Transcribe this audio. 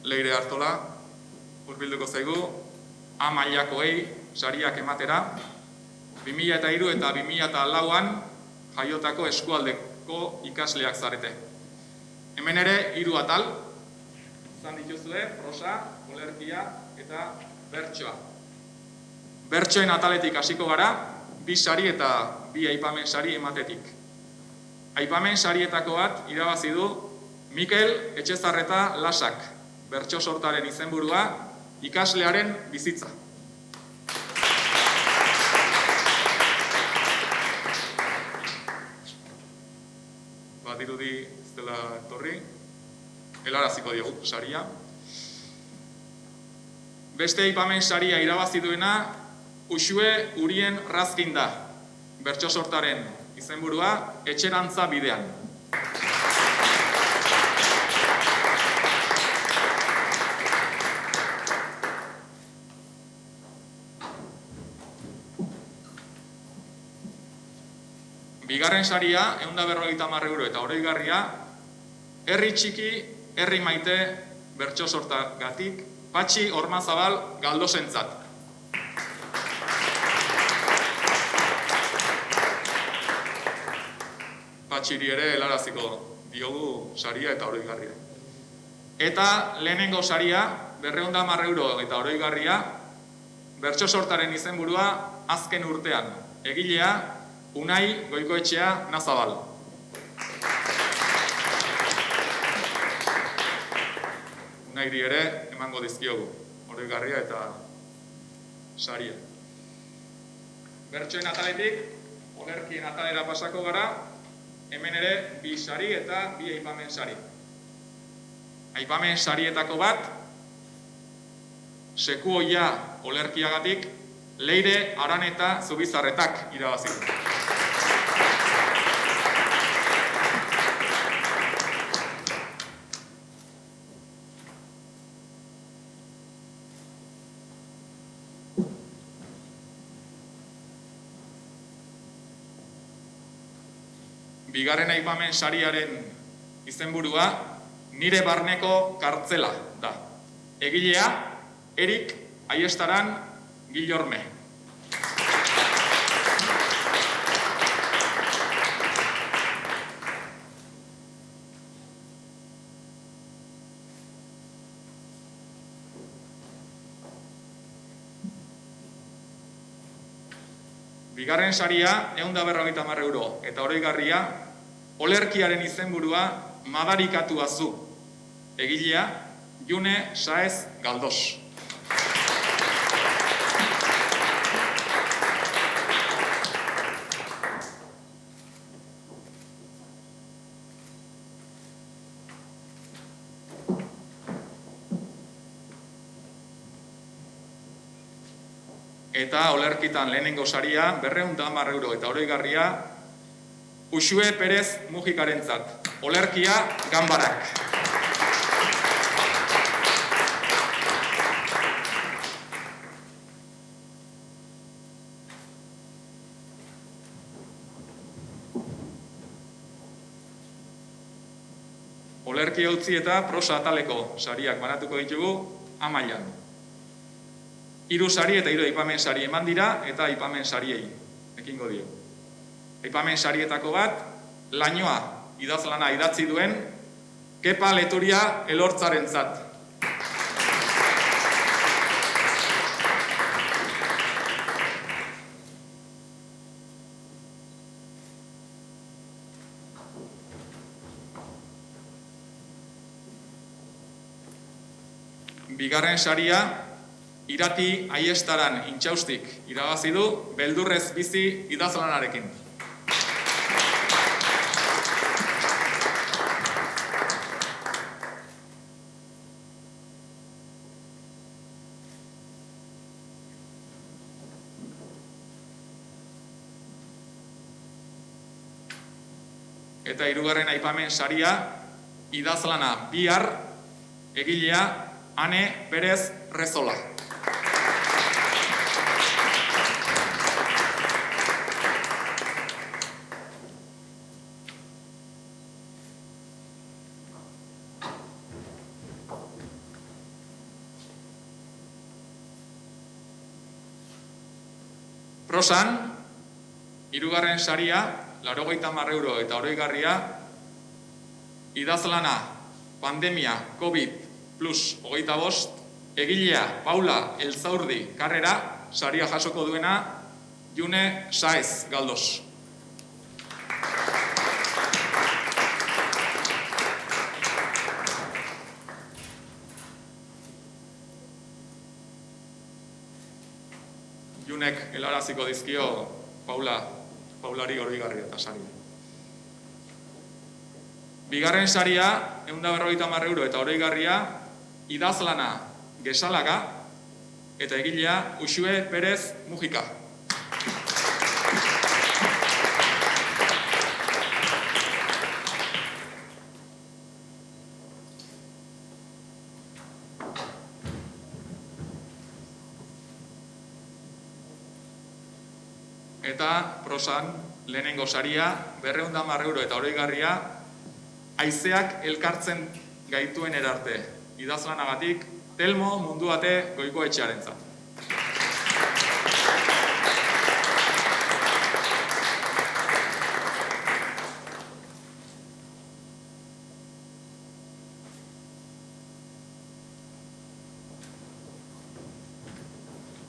Leire Artola, hurbilduko zaigu, A mailakoei sariak ematera, 2003 eta 2004an jaiotako eskualdeko ikasleak zarete. Hemen ere 3 atal, izan dituzue, prosa, olerkia eta bertsoa. Bertsoen ataletik hasiko gara, 2 sari eta 2 aipamen sari ematetik. Aipamen sarietako bat irabazi du Mikel Etxezarreta Lasak, bertso sortaren izenburua, ikaslearen bizitza. Badirudi ez dela etorri, helaraziko diogu saria. Beste aipamen saria irabazi duena Uxue Urien Razkinda, bertso sortaren izenburua, Etxerantza bidean. Bigarren saria, 150 euro eta oroigarria, herri txiki, herri maite, bertso sortagatik, Patxi Ormazabal Galdosentzat. Patxiri ere helaraziko diogu saria eta oroigarria. Eta lehenengo saria, 210 euro eta oroigarria, bertso sortaren izenburua, Azken urtean, egilea, Unai Goikoetxea Nazabal. Unairi ere emango dizkiogu, oroigarria eta saria. Bertsoen ataletik, olerkien atalera pasako gara, hemen ere 2 sari eta 2 aipamen sari. Aipamen sarietako bat, Sekuoia olerkiagatik, Leire Araneta Zubizarretak irabazi du. Bigarren aipamen sariaren izenburua, Nire barneko kartzela da. Egilea, Erik Aiestaran Gilorme. Bigarren saria, 150 euro eta oroigarria, olerkiaren izenburua Madarikatu azu. Egilea, June Saez Galdos. Eta olerkitan lehenengo saria, 210 euro eta oroigarria, Uxue Perez Mujikarentzat, olerkia Ganbarak. Olerkia utzi eta prosa ataleko sariak banatuko ditugu amailan. 3 sari eta 3 aipamen sari eman dira eta aipamen sariei ekingo dio. Aipamen sarietako bat, Lainoa idazlana idatzi duen Kepa Leturia Elortzarentzat. Bigarren saria, Irati Aiestaran Intxaustik irabazi du Beldurrez bizi idazlanarekin. Eta 3. aipamen saria, idazlana Bihar, egilea Ane Perez Rezola. Prosan, 3. saria, 80 euro eta oroigarria, idazlana, pandemia, COVID+25, egilea, Paula Elzaurdi Karrera, saria jasoko duena, June Saez Galdos. Junek helaraziko dizkio Paulari oroigarria eta saria. 2. saria, 150 euro eta oroigarria, idazlana Gesalaga eta egilea Uxue Perez Mujika. Eta prosan, lehenengo saria, 210 euro eta oroigarria, haizeak elkartzen gaituen erarte. Idazlanagatik, Telmo Munduate Goikoetxearentzat.